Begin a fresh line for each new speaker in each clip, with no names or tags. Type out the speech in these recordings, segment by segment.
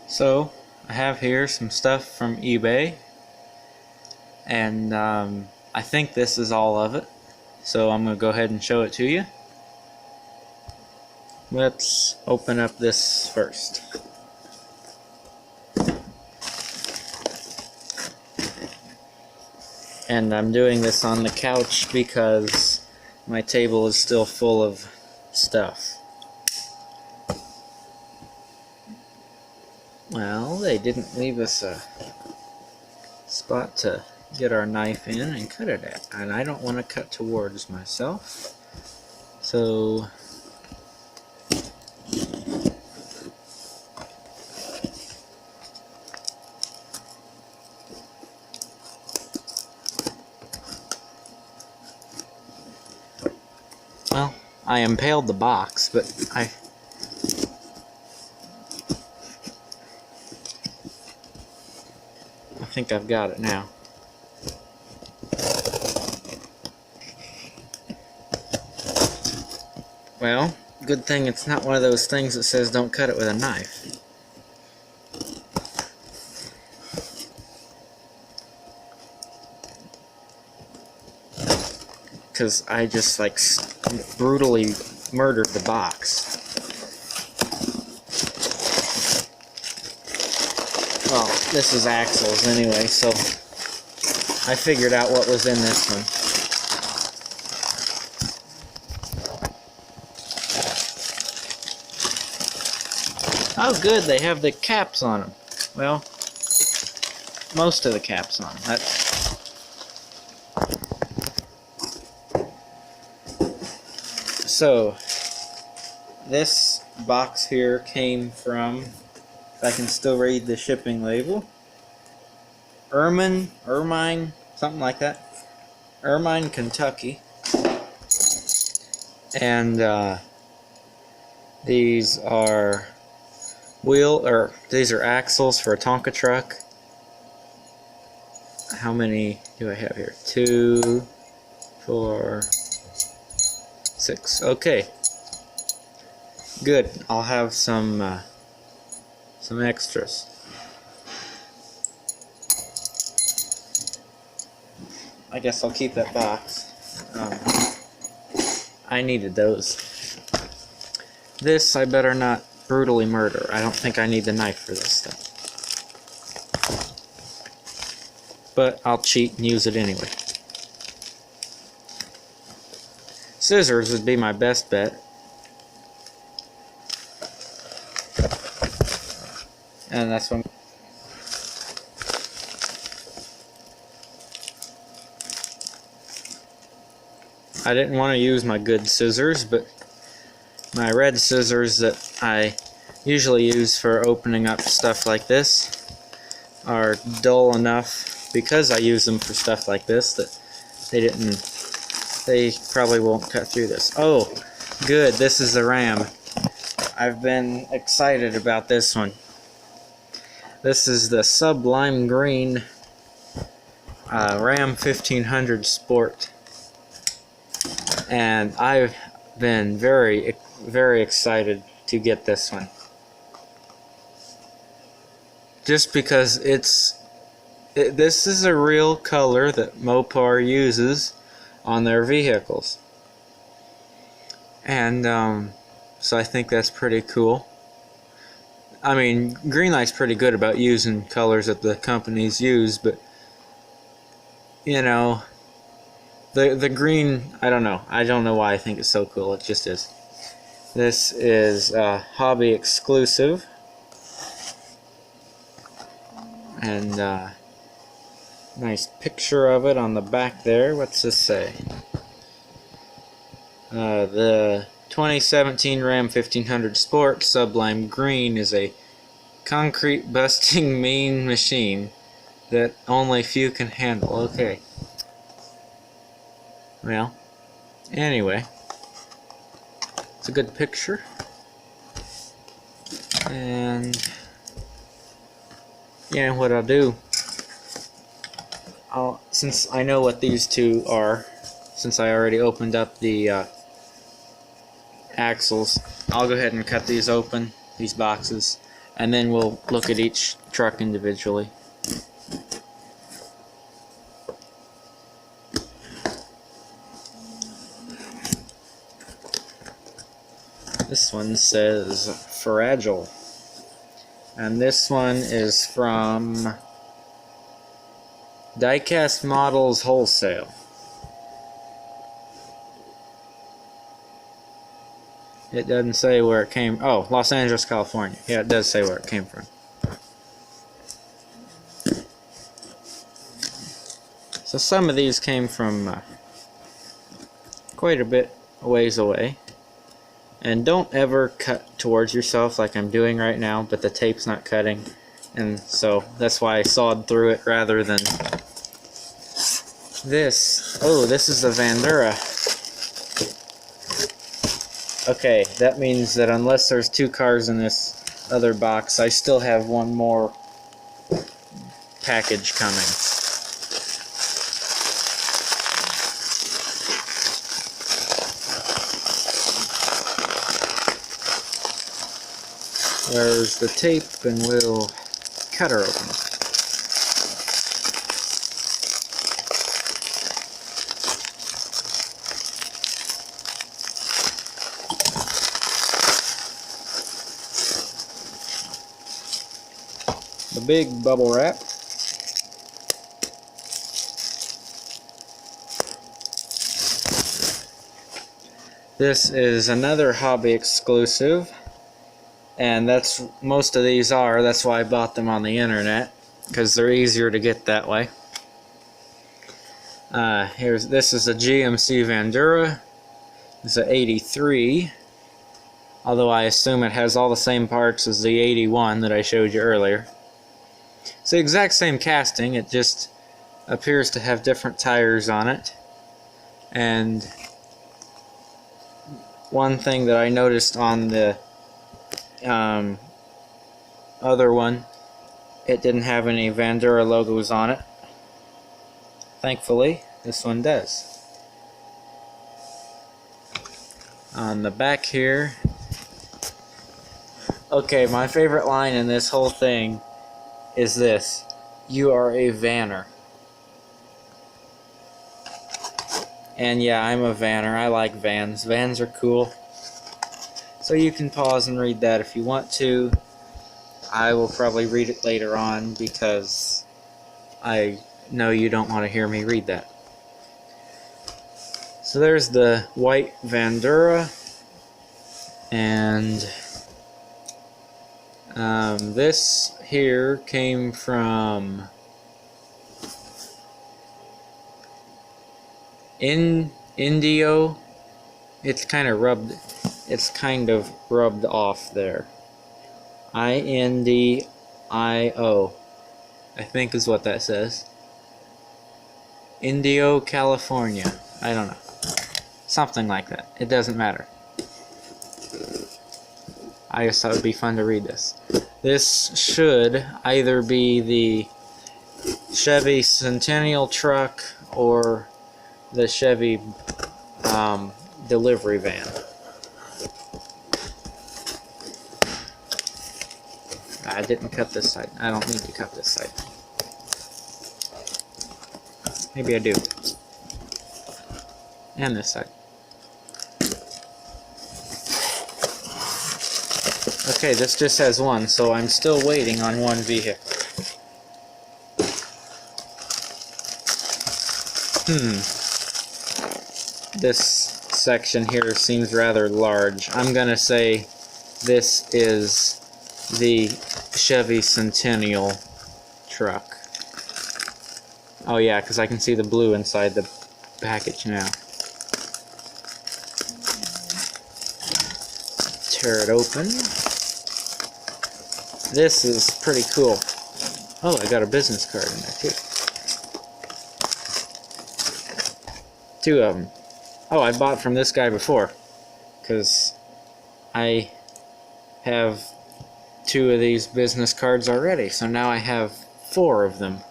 So I have here some stuff from eBay, and I think this is all of it, so I'm going to go ahead and show it to you. Let's open up this first. And I'm doing this on the couch because my table is still full of stuff. Well, they didn't leave us a spot to get our knife in and cut it at, and I don't want to cut towards myself, so well, I impaled the box, but I think I've got it now. Well, good thing it's not one of those things that says don't cut it with a knife. Because I just like brutally murdered the box. Well, this is axles anyway, so I figured out what was in this one. Oh good, they have the caps on them. Well, most of the caps on them. So, this box here came from, if I can still read the shipping label, Ermine, something like that. Ermine, Kentucky. And these are these are axles for a Tonka truck. How many do I have here? 2, 4, 6. Okay. Good. I'll have some extras. I guess I'll keep that box. I needed those. This I better not brutally murder. I don't think I need the knife for this stuff. But I'll cheat and use it anyway. Scissors would be my best bet. And that's one. I didn't want to use my good scissors, but my red scissors that I usually use for opening up stuff like this are dull enough, because I use them for stuff like this, that they probably won't cut through this. Oh, good, this is the RAM. I've been excited about this one. This is the Sublime Green Ram 1500 Sport. And I've been very, very excited to get this one. Just because this is a real color that Mopar uses on their vehicles. And so I think that's pretty cool. I mean, Greenlight's pretty good about using colors that the companies use, but you know, the green, I don't know. I don't know why I think it's so cool. It just is. This is hobby exclusive. And nice picture of it on the back there. What's this say? The 2017 Ram 1500 Sport Sublime Green is a concrete busting mean machine that only few can handle. Okay. Well, anyway, it's a good picture. And yeah, what I'll do, since I know what these two are, since I already opened up the axles, I'll go ahead and cut these open, these boxes, and then we'll look at each truck individually. This one says Fragile, and this one is from Diecast Models Wholesale. It doesn't say where it came. Oh, Los Angeles, California. Yeah, it does say where it came from. So some of these came from quite a bit ways away. And don't ever cut towards yourself like I'm doing right now, but the tape's not cutting. And so that's why I sawed through it rather than this. Oh, this is a Vandura. Okay, that means that unless there's 2 cars in this other box, I still have one more package coming. There's the tape, and we'll cut her open. The big bubble wrap. This is another hobby exclusive, and that's most of these are. That's why I bought them on the internet, because they're easier to get that way. This is a GMC Vandura. It's an 83, although I assume it has all the same parts as the 81 that I showed you earlier. It's the exact same casting, it just appears to have different tires on it. And one thing that I noticed on the other one, it didn't have any Vandura logos on it. Thankfully, this one does. On the back here, okay, my favorite line in this whole thing is this: "You are a vanner." And yeah, I'm a vanner. I like vans. Vans are cool. So you can pause and read that if you want to. I will probably read it later on because I know you don't want to hear me read that. So there's the white Vandura, and this here came from Indio. It's kind of rubbed off there. INDIO, I think is what that says. Indio, California. I don't know. Something like that. It doesn't matter. I just thought it would be fun to read this. This should either be the Chevy Centennial truck or the Chevy delivery van. I didn't cut this side. I don't need to cut this side. Maybe I do. And this side. Okay, this just has one, so I'm still waiting on one vehicle. This section here seems rather large. I'm gonna say this is the Chevy Centennial truck. Oh yeah, because I can see the blue inside the package now. Tear it open. This is pretty cool. Oh, I got a business card in there too. 2 of them. Oh, I bought from this guy before, because I have 2 of these business cards already, so now I have 4 of them.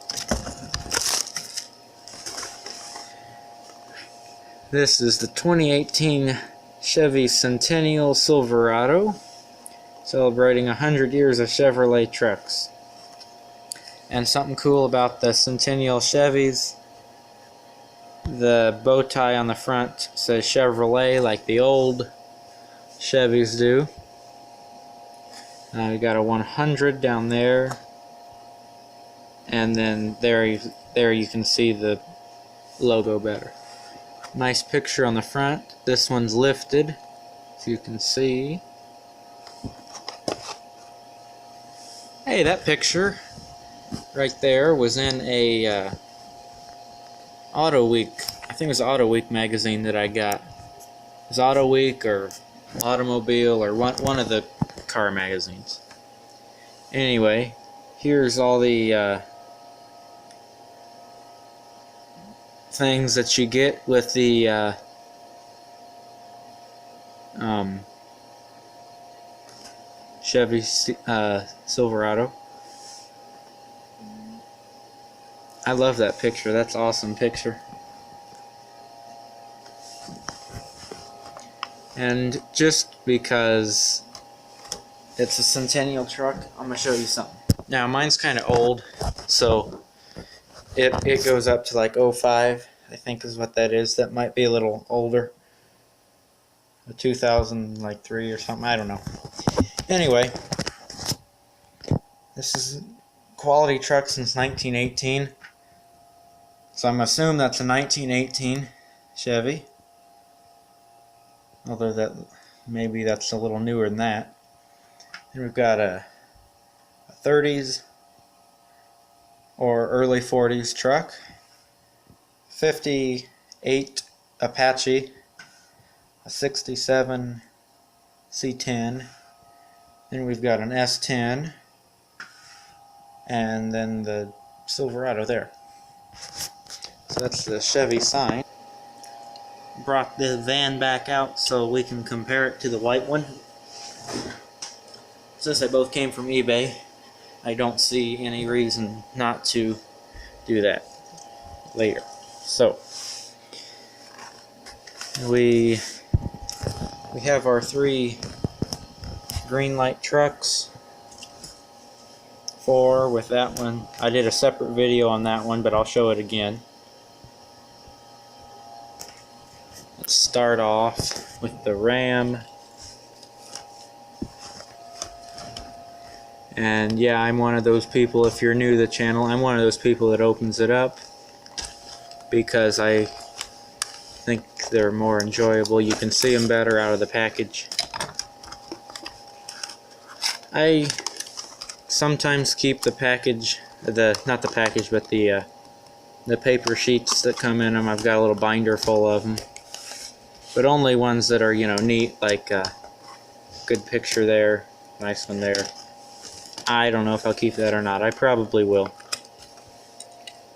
This is the 2018 Chevy Centennial Silverado. celebrating 100 years of Chevrolet trucks. And something cool about the Centennial Chevys, the bow tie on the front says Chevrolet like the old Chevys do. We got a 100 down there, and then there you can see the logo better. Nice picture on the front. This one's lifted, so you can see. Hey, that picture right there was in a Auto Week. I think it was Auto Week magazine that I got. It was Auto Week or Automobile or one of the car magazines. Anyway, here's all the things that you get with the Chevy Silverado. I love that picture. That's an awesome picture. And just because it's a Centennial truck, I'm going to show you something. Now, mine's kind of old, so it goes up to like 05, I think is what that is. That might be a little older. A 2003 or something, I don't know. Anyway, this is quality truck since 1918. So I'm assuming that's a 1918 Chevy. Although that maybe that's a little newer than that. And we've got a 30s or early 40s truck, 58 Apache, a 67 C10, then we've got an S10, and then the Silverado there. So that's the Chevy sign. Brought the van back out so we can compare it to the white one. Since they both came from eBay, I don't see any reason not to do that later. So we have our 3 Greenlight trucks. 4 with that one. I did a separate video on that one, but I'll show it again. Let's start off with the Ram. And yeah, I'm one of those people, if you're new to the channel, I'm one of those people that opens it up because I think they're more enjoyable. You can see them better out of the package. I sometimes keep the package, not the package, but the paper sheets that come in them. I've got a little binder full of them, but only ones that are, you know, neat, like good picture there, nice one there. I don't know if I'll keep that or not. I probably will.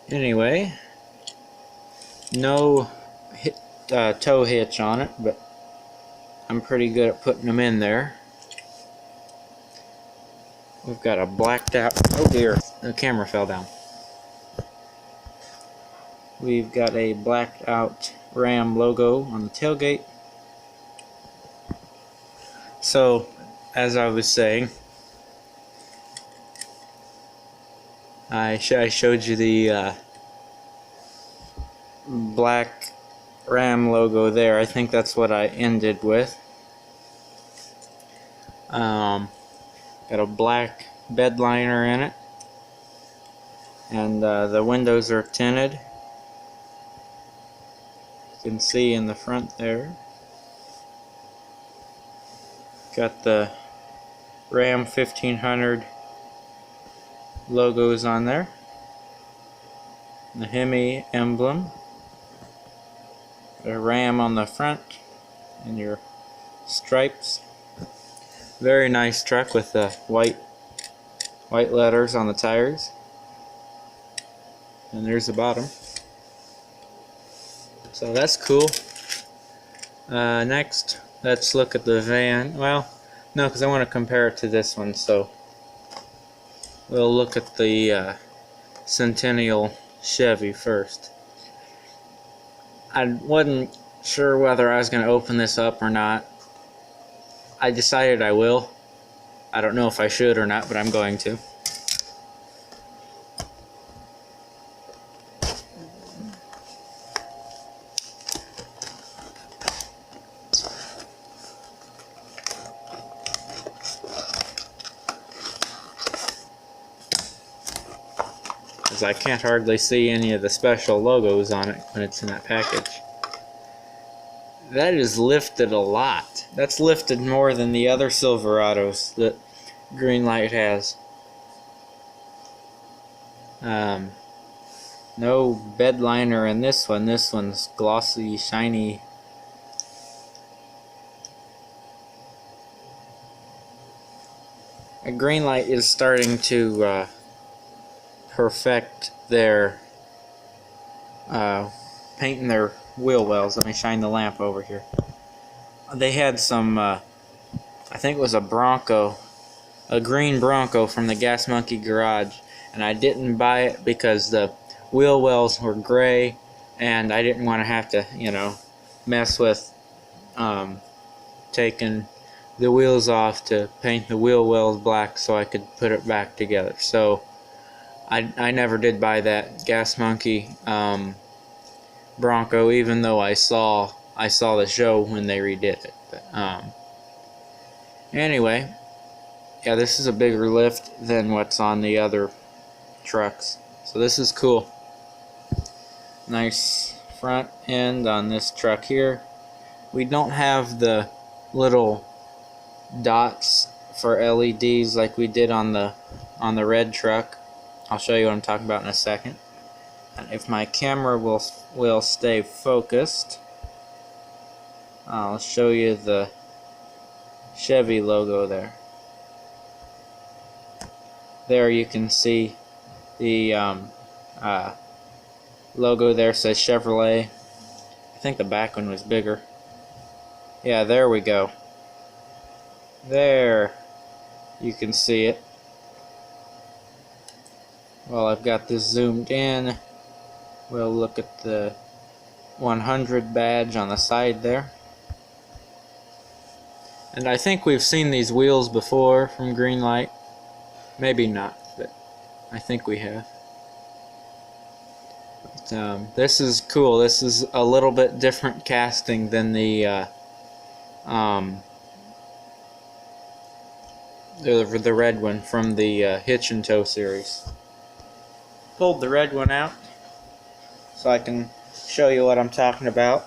Anyway, no tow hitch on it, but I'm pretty good at putting them in there. We've got a blacked out, oh dear, the camera fell down. We've got a blacked out Ram logo on the tailgate. So, as I was saying, I showed you the black Ram logo there. I think that's what I ended with. Got a black bed liner in it, and the windows are tinted. You can see in the front there. Got the Ram 1500 logos on there. The Hemi emblem. The Ram on the front and your stripes. Very nice truck with the white letters on the tires. And there's the bottom. So that's cool. Next, let's look at the van. Well, no, because I want to compare it to this one, so we'll look at the Centennial Chevy first. I wasn't sure whether I was going to open this up or not. I decided I will, I don't know if I should or not, but I'm going to. As I can't hardly see any of the special logos on it when it's in that package. That is lifted a lot. That's lifted more than the other Silverados that Greenlight has. No bed liner in this one. This one's glossy, shiny. Greenlight is starting to perfect their painting their wheel wells. Let me shine the lamp over here. They had some, I think it was a Bronco, a green Bronco from the Gas Monkey garage, and I didn't buy it because the wheel wells were gray, and I didn't want to have to, you know, mess with taking the wheels off to paint the wheel wells black so I could put it back together. So I never did buy that Gas Monkey Bronco, even though I saw the show when they redid it. But anyway, yeah, this is a bigger lift than what's on the other trucks, so this is cool. Nice front end on this truck here. We don't have the little dots for LEDs like we did on the red truck. I'll show you what I'm talking about in a second. And if my camera will stay focused, I'll show you the Chevy logo there. There you can see the logo there says Chevrolet. I think the back one was bigger. Yeah, there we go. There, you can see it. Well, I've got this zoomed in. We'll look at the 100 badge on the side there. And I think we've seen these wheels before from Greenlight. Maybe not, but I think we have. But, this is cool. This is a little bit different casting than the red one from the Hitch and Tow series. Pulled the red one out so I can show you what I'm talking about.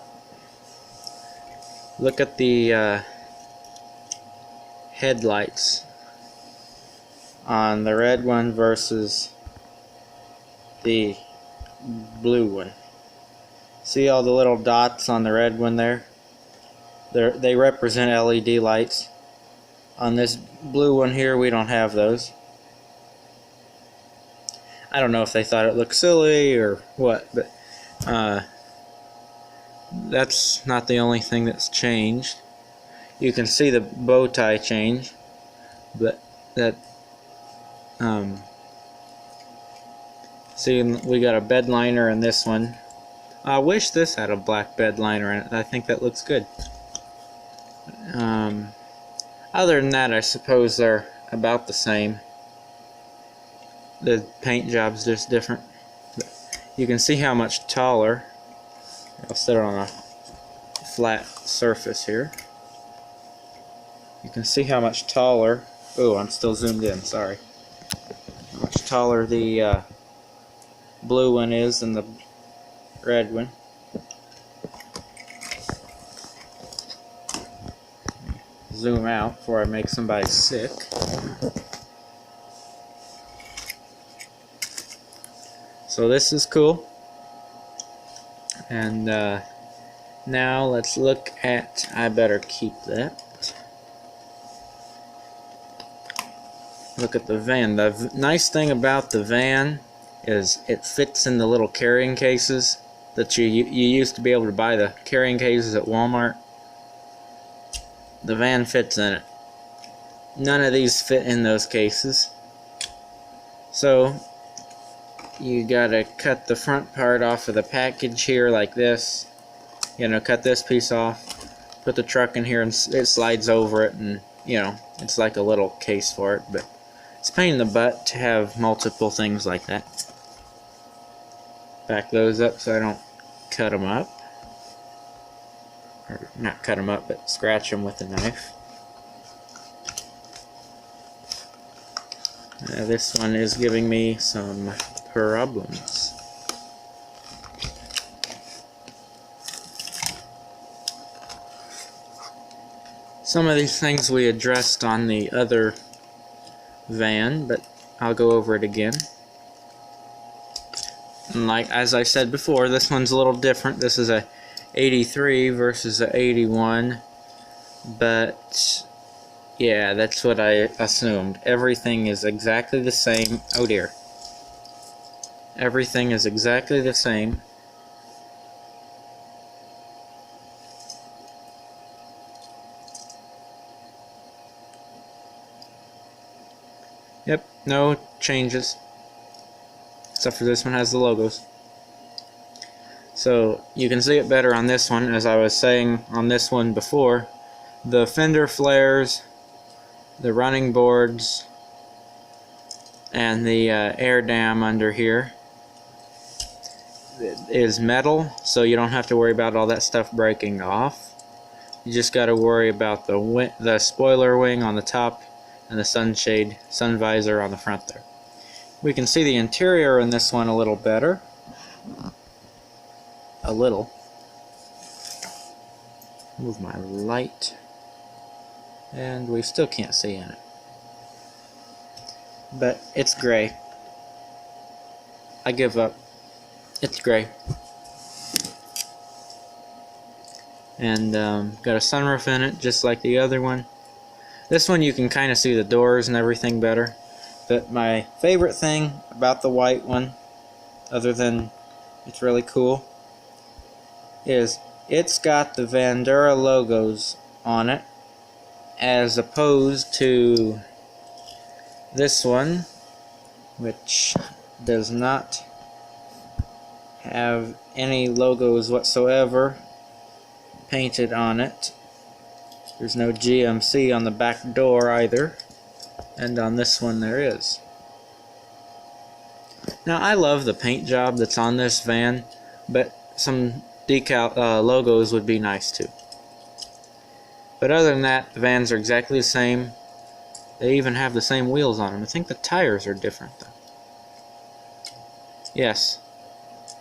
Look at the headlights on the red one versus the blue one. See all the little dots on the red one there? They represent LED lights. On this blue one here, we don't have those. I don't know if they thought it looked silly or what, but that's not the only thing that's changed. You can see the bow tie change, but that see, we got a bed liner in this one. I wish this had a black bed liner in it. I think that looks good. Other than that, I suppose they're about the same. The paint job's just different. But you can see how much taller. I'll set it on a flat surface here. You can see how much taller. Oh, I'm still zoomed in, sorry. How much taller the blue one is than the red one. Zoom out before I make somebody sick. So this is cool. And now let's look at, I better keep that. Look at the van. The nice thing about the van is it fits in the little carrying cases that you used to be able to buy the carrying cases at Walmart. The van fits in it. None of these fit in those cases. So you gotta cut the front part off of the package here like this. You know, cut this piece off, put the truck in here, and it slides over it, and you know, it's like a little case for it, but it's a pain in the butt to have multiple things like that. Back those up so I don't cut them up. Or not cut them up, but scratch them with a knife. This one is giving me some problems. Some of these things we addressed on the other van, but I'll go over it again. And like as I said before, this one's a little different. This is a 83 versus a 81, but yeah, that's what I assumed. Everything is exactly the same. Oh dear. Everything is exactly the same. Yep, no changes. Except for this one has the logos. So you can see it better on this one, as I was saying on this one before. The fender flares, the running boards, and the air dam under here is metal, so you don't have to worry about all that stuff breaking off. You just got to worry about the spoiler wing on the top and the sunshade, sun visor on the front there. We can see the interior in this one a little better. A little. Move my light. And we still can't see in it. But it's gray. I give up. It's gray. And got a sunroof in it, just like the other one. This one you can kind of see the doors and everything better. But my favorite thing about the white one, other than it's really cool, is it's got the Vandura logos on it, as opposed to this one, which does not have any logos whatsoever painted on it. There's no GMC on the back door either, and on this one there is. Now I love the paint job that's on this van, but some decal logos would be nice too. But other than that, the vans are exactly the same. They even have the same wheels on them. I think the tires are different though. Yes,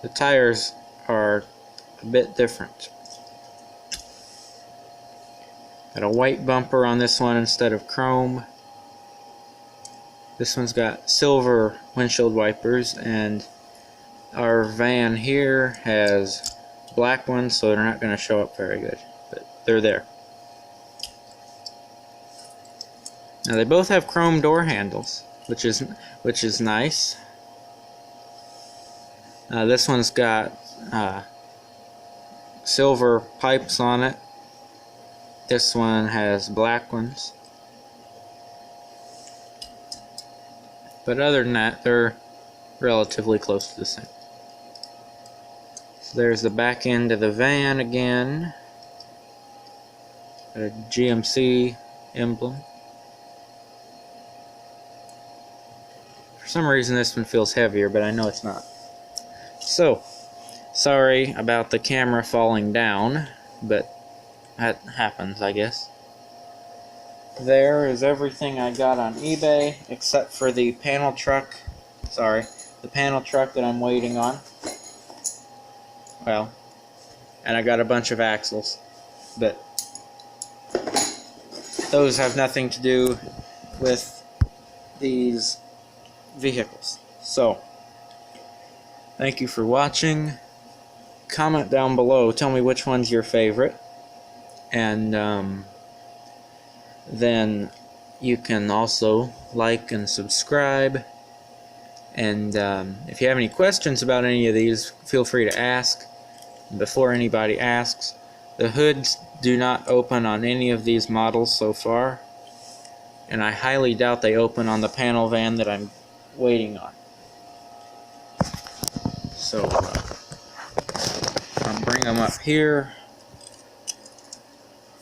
the tires are a bit different. Got a white bumper on this one instead of chrome. This one's got silver windshield wipers, and our van here has black ones, so they're not going to show up very good, but they're there. Now they both have chrome door handles, which is nice. This one's got silver pipes on it. This one has black ones. But other than that, they're relatively close to the same. So there's the back end of the van again. A GMC emblem. For some reason this one feels heavier, but I know it's not. So, sorry about the camera falling down, but that happens, I guess. There is everything I got on eBay, except for the panel truck. Sorry, the panel truck that I'm waiting on. Well, and I got a bunch of axles, but those have nothing to do with these vehicles. So, thank you for watching. Comment down below, tell me which one's your favorite, and then you can also like and subscribe, and if you have any questions about any of these, feel free to ask. Before anybody asks, the hoods do not open on any of these models so far, and I highly doubt they open on the panel van that I'm waiting on. So I'll bring them up here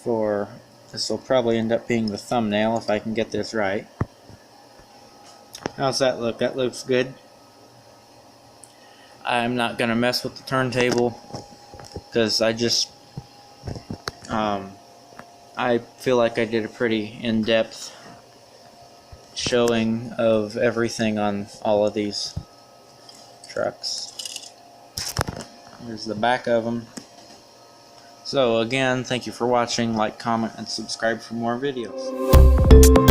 for This will probably end up being the thumbnail if I can get this right. How's that look? That looks good. I'm not gonna mess with the turntable because I feel like I did a pretty in-depth showing of everything on all of these trucks. Here's the back of them. So again, thank you for watching. Like, comment, and subscribe for more videos.